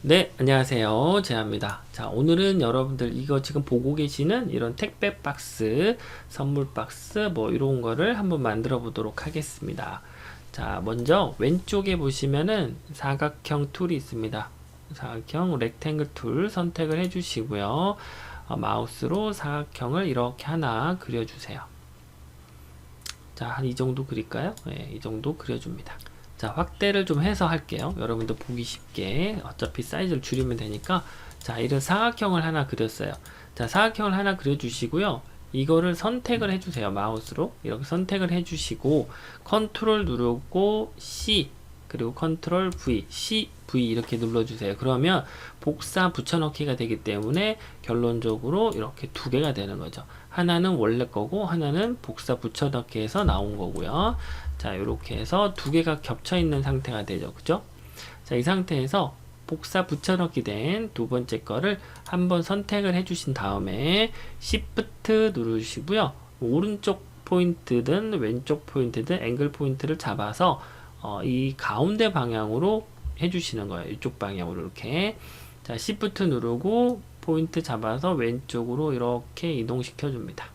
네, 안녕하세요. 재하입니다. 자, 오늘은 여러분들 이거 지금 보고 계시는 이런 택배 박스, 선물 박스 뭐 이런 거를 한번 만들어 보도록 하겠습니다. 자, 먼저 왼쪽에 보시면은 사각형 툴이 있습니다. 사각형 렉탱글 툴 선택을 해 주시고요. 마우스로 사각형을 이렇게 하나 그려주세요. 자, 한 이 정도 그릴까요? 네, 이 정도 그려줍니다. 자, 확대를 좀 해서 할게요. 여러분도 보기 쉽게. 어차피 사이즈를 줄이면 되니까. 자, 이런 사각형을 하나 그렸어요. 자, 사각형을 하나 그려주시고요. 이거를 선택을 해주세요. 마우스로. 이렇게 선택을 해주시고, 컨트롤 누르고, C, 그리고 컨트롤 V, C, V 이렇게 눌러주세요. 그러면 복사 붙여넣기가 되기 때문에 결론적으로 이렇게 두 개가 되는 거죠. 하나는 원래 거고, 하나는 복사 붙여넣기에서 나온 거고요. 자, 이렇게 해서 두 개가 겹쳐 있는 상태가 되죠. 그죠? 자, 이 상태에서 복사 붙여넣기 된 두 번째 거를 한번 선택을 해주신 다음에 Shift 누르시고요. 오른쪽 포인트든 왼쪽 포인트든 앵글 포인트를 잡아서 이 가운데 방향으로 해주시는 거예요. 이쪽 방향으로 이렇게. 자, Shift 누르고 포인트 잡아서 왼쪽으로 이렇게 이동시켜 줍니다.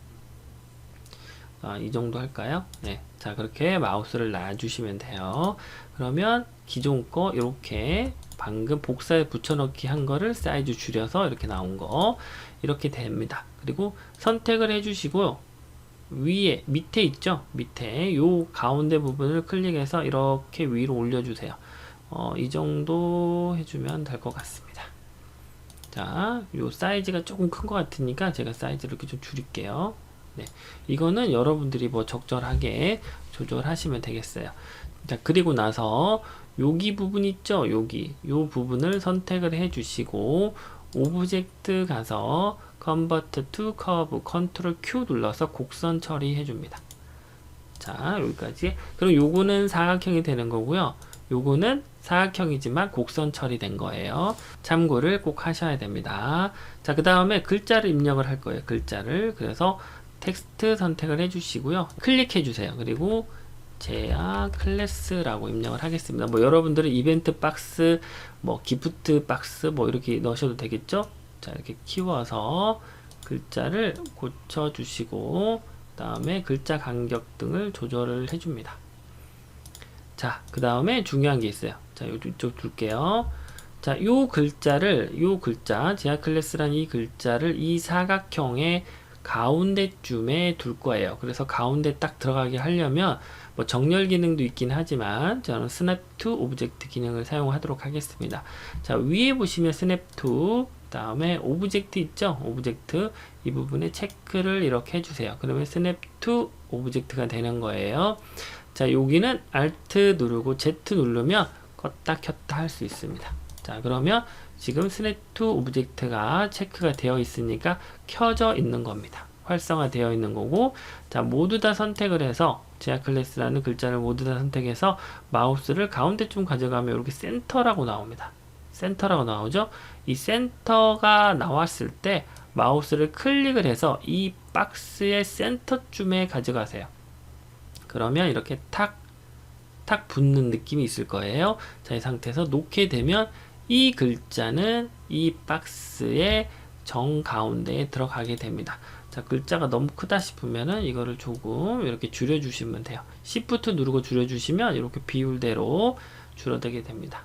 이 정도 할까요? 네. 자, 그렇게 마우스를 놔주시면 돼요. 그러면 기존 거 이렇게 방금 복사에 붙여넣기 한 거를 사이즈 줄여서 이렇게 나온 거 이렇게 됩니다. 그리고 선택을 해주시고요. 위에 밑에 있죠? 밑에 요 가운데 부분을 클릭해서 이렇게 위로 올려주세요. 이 정도 해주면 될 것 같습니다. 자, 요 사이즈가 조금 큰 것 같으니까 제가 사이즈를 이렇게 좀 줄일게요. 네, 이거는 여러분들이 뭐 적절하게 조절하시면 되겠어요. 자, 그리고 나서 여기 부분 있죠? 여기 요 부분을 선택을 해 주시고 오브젝트 가서 Convert to Curve 컨트롤 Q 눌러서 곡선 처리해 줍니다. 자, 여기까지. 그럼 요거는 사각형이 되는 거고요. 요거는 사각형이지만 곡선 처리된 거예요. 참고를 꼭 하셔야 됩니다. 자, 그 다음에 글자를 입력을 할 거예요. 글자를. 그래서 텍스트 선택을 해주시고요. 클릭해 주세요. 그리고 제야 클래스라고 입력을 하겠습니다. 뭐 여러분들은 이벤트 박스, 뭐 기프트 박스 뭐 이렇게 넣으셔도 되겠죠? 자, 이렇게 키워서 글자를 고쳐 주시고 그다음에 글자 간격 등을 조절을 해줍니다. 자, 그 다음에 중요한 게 있어요. 자, 이쪽 둘게요. 자, 요 글자, 제야 클래스란 이 글자를 이 사각형의 가운데쯤에 둘 거예요. 그래서 가운데 딱 들어가게 하려면 뭐 정렬 기능도 있긴 하지만 저는 스냅 투 오브젝트 기능을 사용하도록 하겠습니다. 자, 위에 보시면 스냅 투 다음에 오브젝트 있죠? 오브젝트 이 부분에 체크를 이렇게 해주세요. 그러면 스냅 투 오브젝트가 되는 거예요. 자, 여기는 Alt 누르고 Z 누르면 껐다 켰다 할 수 있습니다. 자, 그러면 지금 스냅 투 오브젝트가 체크가 되어 있으니까 켜져 있는 겁니다. 활성화 되어 있는 거고, 자, 모두 다 선택을 해서 제야 클래스라는 글자를 모두 다 선택해서 마우스를 가운데쯤 가져가면 이렇게 센터라고 나옵니다. 센터라고 나오죠? 이 센터가 나왔을 때 마우스를 클릭을 해서 이 박스의 센터쯤에 가져가세요. 그러면 이렇게 탁 붙는 느낌이 있을 거예요. 자, 이 상태에서 놓게 되면 이 글자는 이 박스의 정가운데에 들어가게 됩니다. 자, 글자가 너무 크다 싶으면은 이거를 조금 이렇게 줄여주시면 돼요. Shift 누르고 줄여주시면 이렇게 비율대로 줄어들게 됩니다.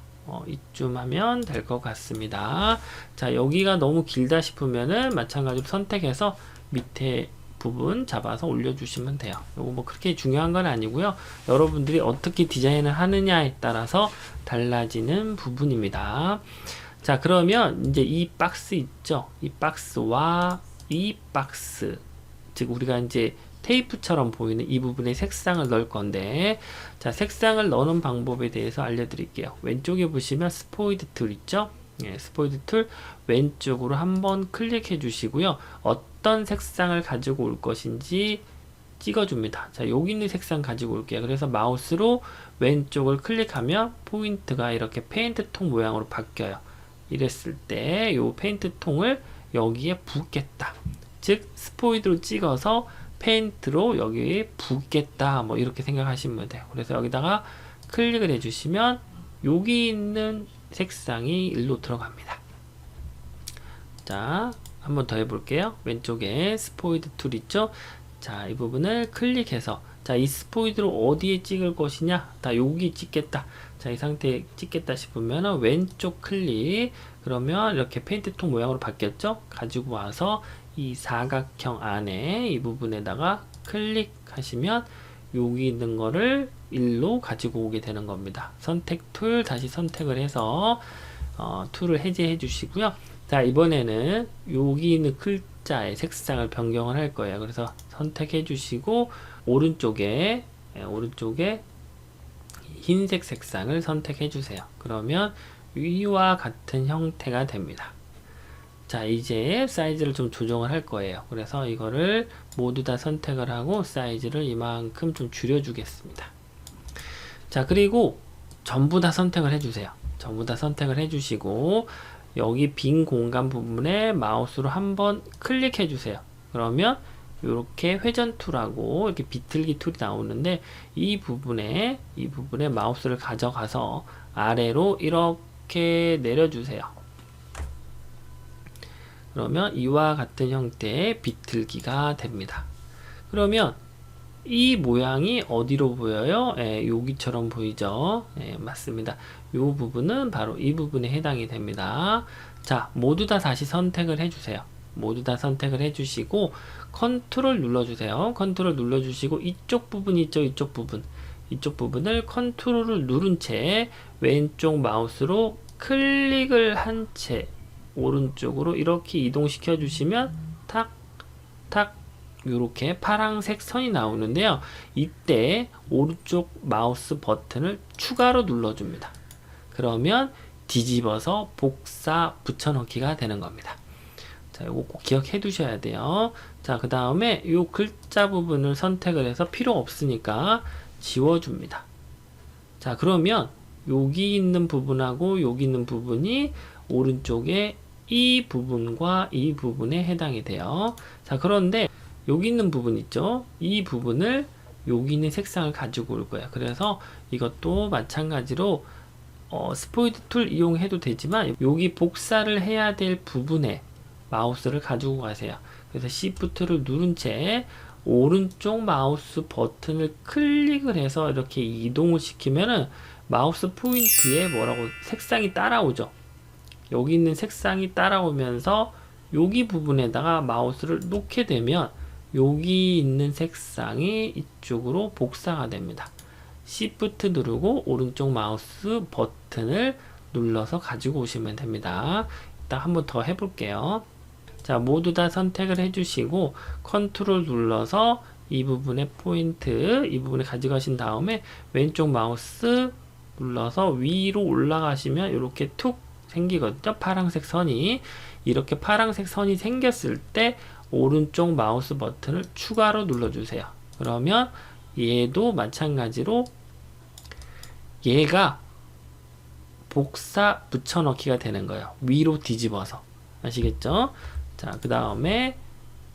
이쯤 하면 될 것 같습니다. 자, 여기가 너무 길다 싶으면은 마찬가지로 선택해서 밑에 부분 잡아서 올려주시면 돼요. 요거 뭐 그렇게 중요한 건 아니고요. 여러분들이 어떻게 디자인을 하느냐에 따라서 달라지는 부분입니다. 자, 그러면 이제 이 박스 있죠? 이 박스와 이 박스, 즉 우리가 이제 테이프처럼 보이는 이 부분에 색상을 넣을 건데, 자, 색상을 넣는 방법에 대해서 알려드릴게요. 왼쪽에 보시면 스포이드 툴 있죠? 예, 스포이드 툴 왼쪽으로 한번 클릭해 주시고요. 어떤 색상을 가지고 올 것인지 찍어줍니다. 자, 여기 있는 색상 가지고 올게요. 그래서 마우스로 왼쪽을 클릭하면 포인트가 이렇게 페인트 통 모양으로 바뀌어요. 이랬을 때 이 페인트 통을 여기에 붓겠다. 즉 스포이드로 찍어서 페인트로 여기에 붓겠다. 뭐 이렇게 생각하시면 돼요. 그래서 여기다가 클릭을 해주시면 여기 있는 색상이 일로 들어갑니다. 자, 한번 더 해볼게요. 왼쪽에 스포이드 툴 있죠? 자, 이 부분을 클릭해서 자, 이 스포이드로 어디에 찍을 것이냐? 다 여기 찍겠다. 자, 이 상태에 찍겠다 싶으면 왼쪽 클릭. 그러면 이렇게 페인트 통 모양으로 바뀌었죠? 가지고 와서 이 사각형 안에 이 부분에다가 클릭하시면 여기 있는 거를 일로 가지고 오게 되는 겁니다. 선택 툴 다시 선택을 해서 툴을 해제해 주시고요. 자, 이번에는 여기 있는 글자의 색상을 변경을 할 거예요. 그래서 선택해 주시고 오른쪽에 흰색 색상을 선택해 주세요. 그러면 위와 같은 형태가 됩니다. 자, 이제 사이즈를 좀 조정을 할 거예요. 그래서 이거를 모두 다 선택을 하고 사이즈를 이만큼 좀 줄여 주겠습니다. 자, 그리고 전부 다 선택을 해 주세요. 전부 다 선택을 해 주시고 여기 빈 공간 부분에 마우스로 한번 클릭해 주세요. 그러면 이렇게 회전 툴하고 이렇게 비틀기 툴이 나오는데 이 부분에 마우스를 가져가서 아래로 이렇게 내려주세요. 그러면 이와 같은 형태의 비틀기가 됩니다. 그러면 이 모양이 어디로 보여요? 여기처럼 보이죠? 맞습니다. 이 부분은 바로 이 부분에 해당이 됩니다. 자, 모두 다 다시 선택을 해주세요. 모두 다 선택을 해주시고 컨트롤 눌러주세요. 컨트롤 눌러주시고 이쪽 부분 있죠? 이쪽 부분을 컨트롤을 누른 채 왼쪽 마우스로 클릭을 한 채 오른쪽으로 이렇게 이동시켜 주시면 탁탁 이렇게 파란색 선이 나오는데요. 이때 오른쪽 마우스 버튼을 추가로 눌러줍니다. 그러면 뒤집어서 복사 붙여넣기가 되는 겁니다. 자, 이거 꼭 기억해 두셔야 돼요. 자, 그 다음에 이 글자 부분을 선택을 해서 필요 없으니까 지워줍니다. 자, 그러면 여기 있는 부분하고 여기 있는 부분이 오른쪽에 이 부분과 이 부분에 해당이 돼요. 자, 그런데 여기 있는 부분 있죠? 이 부분을 여기 있는 색상을 가지고 올 거예요. 그래서 이것도 마찬가지로 스포이드 툴 이용해도 되지만 여기 복사를 해야 될 부분에 마우스를 가지고 가세요. 그래서 Shift를 누른 채 오른쪽 마우스 버튼을 클릭을 해서 이렇게 이동을 시키면은 마우스 포인트에 뭐라고 색상이 따라오죠. 여기 있는 색상이 따라오면서 여기 부분에다가 마우스를 놓게 되면 여기 있는 색상이 이쪽으로 복사가 됩니다. Shift 누르고 오른쪽 마우스 버튼을 눌러서 가지고 오시면 됩니다. 일단 한번 더 해볼게요. 자, 모두 다 선택을 해주시고 컨트롤 눌러서 이 부분에 포인트, 이 부분에 가져가신 다음에 왼쪽 마우스 눌러서 위로 올라가시면 이렇게 툭 생기거든요. 파란색 선이. 이렇게 파란색 선이 생겼을 때 오른쪽 마우스 버튼을 추가로 눌러주세요. 그러면 얘도 마찬가지로 얘가 복사 붙여넣기가 되는 거예요. 위로 뒤집어서. 아시겠죠? 자, 그 다음에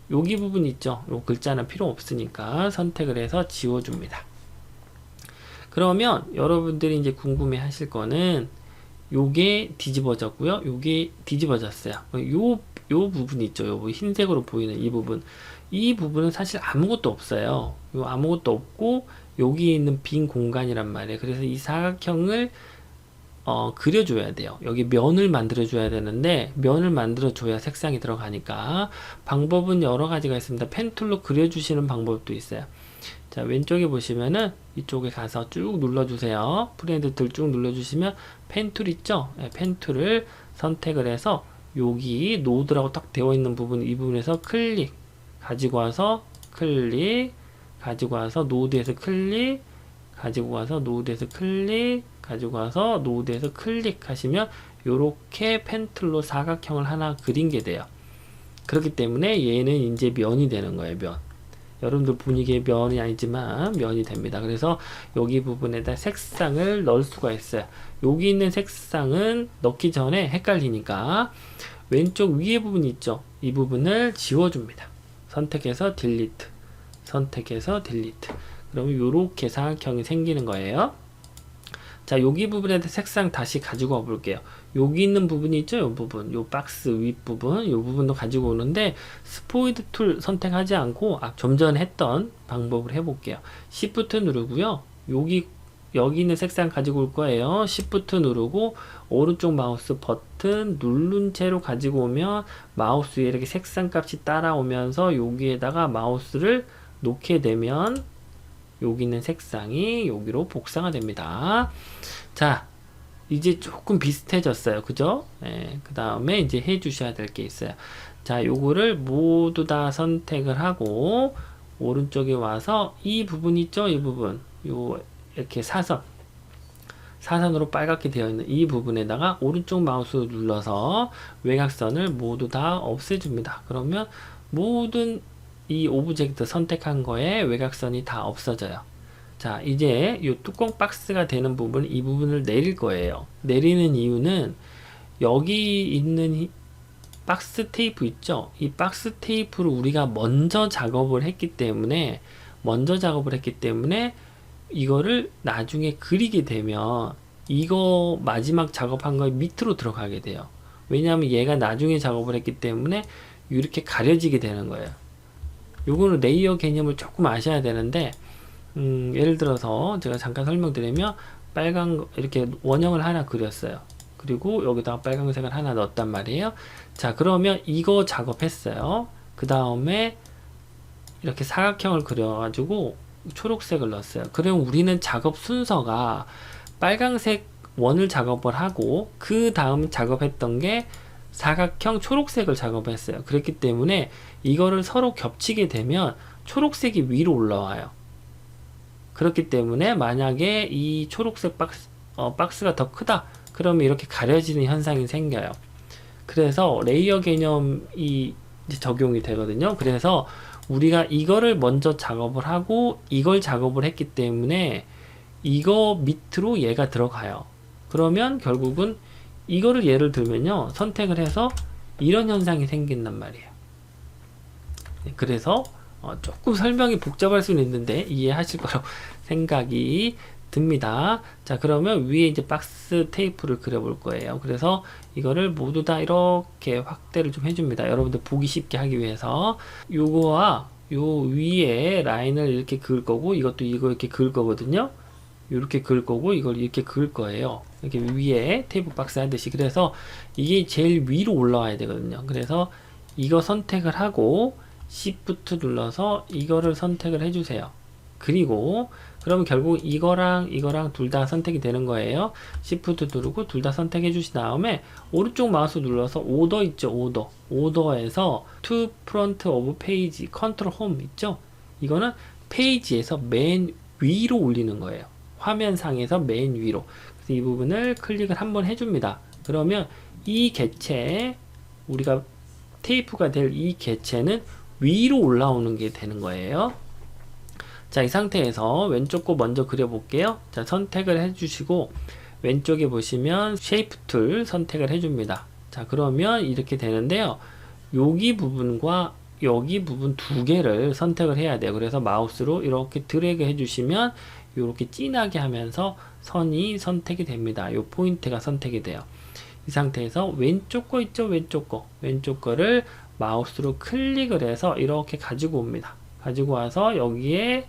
여기 부분 있죠? 요 글자는 필요 없으니까 선택을 해서 지워줍니다. 그러면 여러분들이 이제 궁금해 하실 거는 요게 뒤집어졌고요. 요게 뒤집어졌어요. 요 부분 있죠. 요 흰색으로 보이는 이 부분. 이 부분은 사실 아무것도 없어요. 요 아무것도 없고 여기에 있는 빈 공간이란 말이에요. 그래서 이 사각형을 그려줘야 돼요. 여기 면을 만들어줘야 되는데 면을 만들어줘야 색상이 들어가니까 방법은 여러 가지가 있습니다. 펜툴로 그려주시는 방법도 있어요. 자, 왼쪽에 보시면은 이쪽에 가서 쭉 눌러주세요. 프렌드 툴 쭉 눌러주시면 펜툴 있죠? 네, 펜툴을 선택을 해서 여기 노드라고 딱 되어 있는 부분, 이 부분에서 클릭 가지고 와서 클릭 가지고 와서 노드에서 클릭 가지고 와서 노드에서 클릭 가지고 와서 노드에서 클릭하시면 요렇게 펜툴로 사각형을 하나 그린 게 돼요. 그렇기 때문에 얘는 이제 면이 되는 거예요. 면. 여러분들 분위기의 면이 아니지만 면이 됩니다. 그래서 여기 부분에다 색상을 넣을 수가 있어요. 여기 있는 색상은 넣기 전에 헷갈리니까 왼쪽 위에 부분 있죠? 이 부분을 지워줍니다. 선택해서 딜리트, 선택해서 딜리트. 그러면 이렇게 사각형이 생기는 거예요. 자, 여기 부분에 색상 다시 가지고 와 볼게요. 여기 있는 부분이 있죠? 이 부분, 요 박스 윗부분, 이 부분도 가지고 오는데 스포이드 툴 선택하지 않고 좀 전에 했던 방법을 해볼게요. Shift 누르고요. 여기 있는 색상 가지고 올 거예요. Shift 누르고 오른쪽 마우스 버튼 누른 채로 가지고 오면 마우스 위에 이렇게 색상 값이 따라오면서 여기에다가 마우스를 놓게 되면 여기 있는 색상이 여기로 복사가 됩니다. 자, 이제 조금 비슷해졌어요. 그죠? 네, 그 다음에 이제 해 주셔야 될 게 있어요. 자, 요거를 모두 다 선택을 하고 오른쪽에 와서 이 부분 있죠? 이 부분. 이렇게 사선으로 빨갛게 되어 있는 이 부분에다가 오른쪽 마우스 눌러서 외곽선을 모두 다 없애줍니다. 그러면 모든 이 오브젝트 선택한 거에 외곽선이 다 없어져요. 자, 이제 이 뚜껑 박스가 되는 부분, 이 부분을 내릴 거예요. 내리는 이유는 여기 있는 박스 테이프 있죠? 이 박스 테이프를 우리가 먼저 작업을 했기 때문에 이거를 나중에 그리게 되면 이거 마지막 작업한 거 밑으로 들어가게 돼요. 왜냐하면 얘가 나중에 작업을 했기 때문에 이렇게 가려지게 되는 거예요. 요거는 레이어 개념을 조금 아셔야 되는데 예를 들어서 제가 잠깐 설명드리면 빨간 이렇게 원형을 하나 그렸어요. 그리고 여기다가 빨간색을 하나 넣었단 말이에요. 자, 그러면 이거 작업했어요. 그 다음에 이렇게 사각형을 그려가지고 초록색을 넣었어요. 그럼 우리는 작업 순서가 빨간색 원을 작업을 하고 그 다음 작업했던 게 사각형 초록색을 작업했어요. 그렇기 때문에 이거를 서로 겹치게 되면 초록색이 위로 올라와요. 그렇기 때문에 만약에 이 초록색 박스가 더 크다 그러면 이렇게 가려지는 현상이 생겨요. 그래서 레이어 개념이 이제 적용이 되거든요. 그래서 우리가 이거를 먼저 작업을 하고 이걸 작업을 했기 때문에 이거 밑으로 얘가 들어가요. 그러면 결국은 이거를 예를 들면요, 선택을 해서 이런 현상이 생긴단 말이에요. 그래서 조금 설명이 복잡할 수는 있는데 이해하실 거라고 생각이 듭니다. 자, 그러면 위에 이제 박스 테이프를 그려볼 거예요. 그래서 이거를 모두 다 이렇게 확대를 좀 해줍니다. 여러분들 보기 쉽게 하기 위해서 요거와 요 위에 라인을 이렇게 그을 거고 이것도 이거 이렇게 그을 거거든요. 이렇게 그을 거고 이걸 이렇게 그을 거예요. 이렇게 위에 테이프 박스 하듯이. 그래서 이게 제일 위로 올라와야 되거든요. 그래서 이거 선택을 하고 Shift 눌러서 이거를 선택을 해주세요. 그리고 그러면 결국 이거랑 둘 다 선택이 되는 거예요. Shift 누르고 둘 다 선택해 주신 다음에 오른쪽 마우스 눌러서 오더 있죠? 오더에서 To Front of Page Control Home 있죠? 이거는 페이지에서 맨 위로 올리는 거예요. 화면상에서 맨 위로. 그래서 이 부분을 클릭을 한번 해줍니다. 그러면 이 개체, 우리가 테이프가 될 이 개체는 위로 올라오는 게 되는 거예요. 자, 이 상태에서 왼쪽 거 먼저 그려볼게요. 자, 선택을 해주시고 왼쪽에 보시면 쉐이프 툴 선택을 해줍니다. 자, 그러면 이렇게 되는데요. 여기 부분과 여기 부분 두 개를 선택을 해야 돼요. 그래서 마우스로 이렇게 드래그 해주시면 이렇게 진하게 하면서 선이 선택이 됩니다. 요 포인트가 선택이 돼요. 이 상태에서 왼쪽 거 있죠? 왼쪽 거를 마우스로 클릭을 해서 이렇게 가지고 옵니다. 가지고 와서 여기에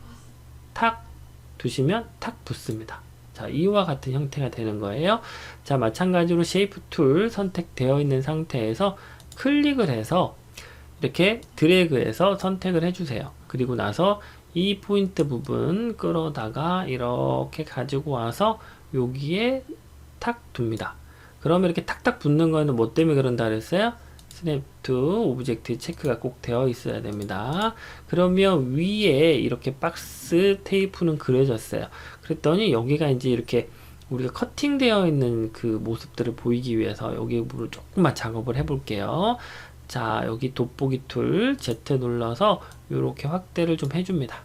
탁 두시면 탁 붙습니다. 자, 이와 같은 형태가 되는 거예요. 자, 마찬가지로 쉐이프 툴 선택되어 있는 상태에서 클릭을 해서 이렇게 드래그해서 선택을 해주세요. 그리고 나서 이 포인트 부분 끌어다가 이렇게 가지고 와서 여기에 탁 둡니다. 그러면 이렇게 탁탁 붙는 거는 뭐 때문에 그런다 그랬어요? 스냅 투 오브젝트 체크가 꼭 되어 있어야 됩니다. 그러면 위에 이렇게 박스 테이프는 그려졌어요. 그랬더니 여기가 이제 이렇게 우리가 커팅되어 있는 그 모습들을 보이기 위해서 여기 부분을 조금만 작업을 해볼게요. 자, 여기 돋보기 툴 Z 눌러서 이렇게 확대를 좀 해줍니다.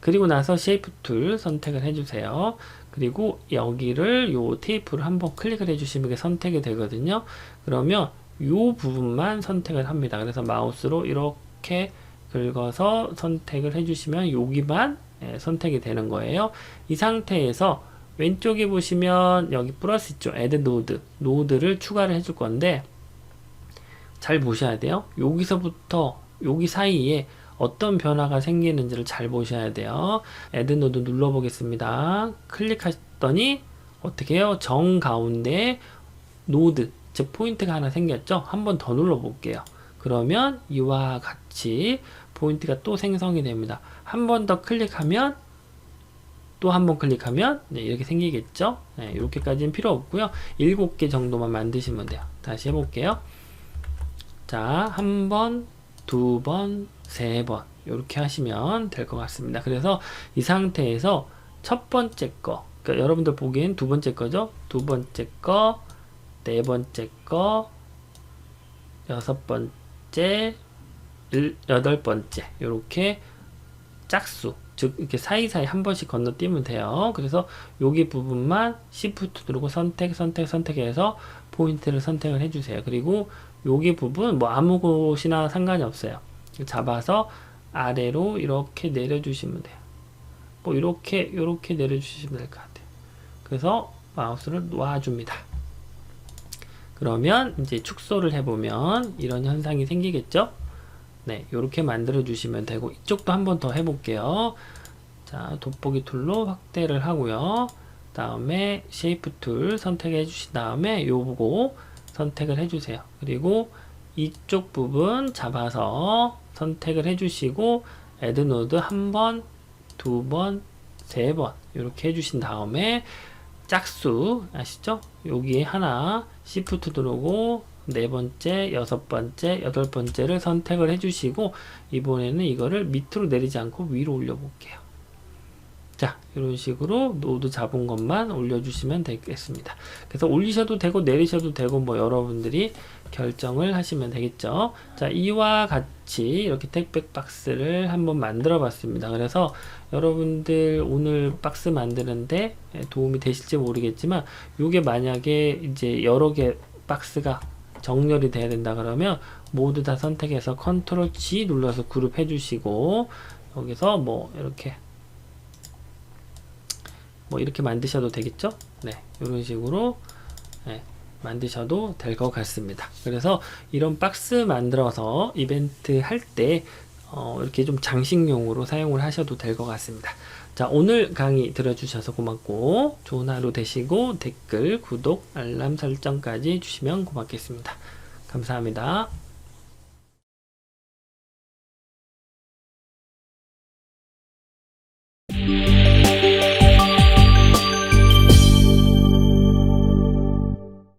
그리고 나서 쉐이프 툴 선택을 해주세요. 그리고 여기를 요 테이프를 한번 클릭을 해주시면 이게 선택이 되거든요. 그러면 요 부분만 선택을 합니다. 그래서 마우스로 이렇게 긁어서 선택을 해주시면 여기만 선택이 되는 거예요. 이 상태에서 왼쪽에 보시면 여기 플러스 있죠. Add Node. 노드를 추가를 해줄 건데 잘 보셔야 돼요. 여기서부터 여기 사이에 어떤 변화가 생기는지를 잘 보셔야 돼요. Add Node 눌러보겠습니다. 클릭했더니 어떻게 해요? 정 가운데 노드, 즉 포인트가 하나 생겼죠? 한번 더 눌러볼게요. 그러면 이와 같이 포인트가 또 생성이 됩니다. 한 번 더 클릭하면 또 한 번 클릭하면 네, 이렇게 생기겠죠? 네, 이렇게까지는 필요 없고요. 7개 정도만 만드시면 돼요. 다시 해볼게요. 자, 한 번, 두 번, 세 번 이렇게 하시면 될 것 같습니다. 그래서 이 상태에서 첫 번째 거, 그러니까 여러분들 보기엔 두 번째 거죠? 두 번째 거, 네 번째 거, 여섯 번째, 여덟 번째 이렇게 짝수, 즉 이렇게 사이사이 한 번씩 건너뛰면 돼요. 그래서 여기 부분만 Shift 누르고 선택해서 포인트를 선택을 해주세요. 그리고 여기 부분 뭐 아무 곳이나 상관이 없어요. 잡아서 아래로 이렇게 내려주시면 돼요. 뭐 이렇게 내려주시면 될 것 같아요. 그래서 마우스를 놓아줍니다. 그러면 이제 축소를 해보면 이런 현상이 생기겠죠? 네, 이렇게 만들어 주시면 되고, 이쪽도 한 번 더 해볼게요. 자, 돋보기 툴로 확대를 하고요. 다음에 쉐이프 툴 선택해 주신 다음에 요거 선택을 해주세요. 그리고 이쪽 부분 잡아서 선택을 해주시고 Add Node 한 번, 두 번, 세 번 이렇게 해주신 다음에 짝수 아시죠? 여기에 하나 Shift 누르고 네 번째, 여섯 번째, 여덟 번째를 선택을 해주시고 이번에는 이거를 밑으로 내리지 않고 위로 올려볼게요. 자, 이런 식으로 노드 잡은 것만 올려주시면 되겠습니다. 그래서 올리셔도 되고 내리셔도 되고 뭐 여러분들이 결정을 하시면 되겠죠. 자, 이와 같이 이렇게 택배 박스를 한번 만들어 봤습니다. 그래서 여러분들 오늘 박스 만드는데 도움이 되실지 모르겠지만 요게 만약에 이제 여러 개 박스가 정렬이 돼야 된다 그러면 모두 다 선택해서 컨트롤 G 눌러서 그룹 해주시고 여기서 뭐 이렇게 만드셔도 되겠죠? 네, 이런 식으로 네, 만드셔도 될 것 같습니다. 그래서 이런 박스 만들어서 이벤트 할 때 이렇게 좀 장식용으로 사용을 하셔도 될 것 같습니다. 자, 오늘 강의 들어주셔서 고맙고 좋은 하루 되시고 댓글, 구독, 알람 설정까지 해주시면 고맙겠습니다. 감사합니다.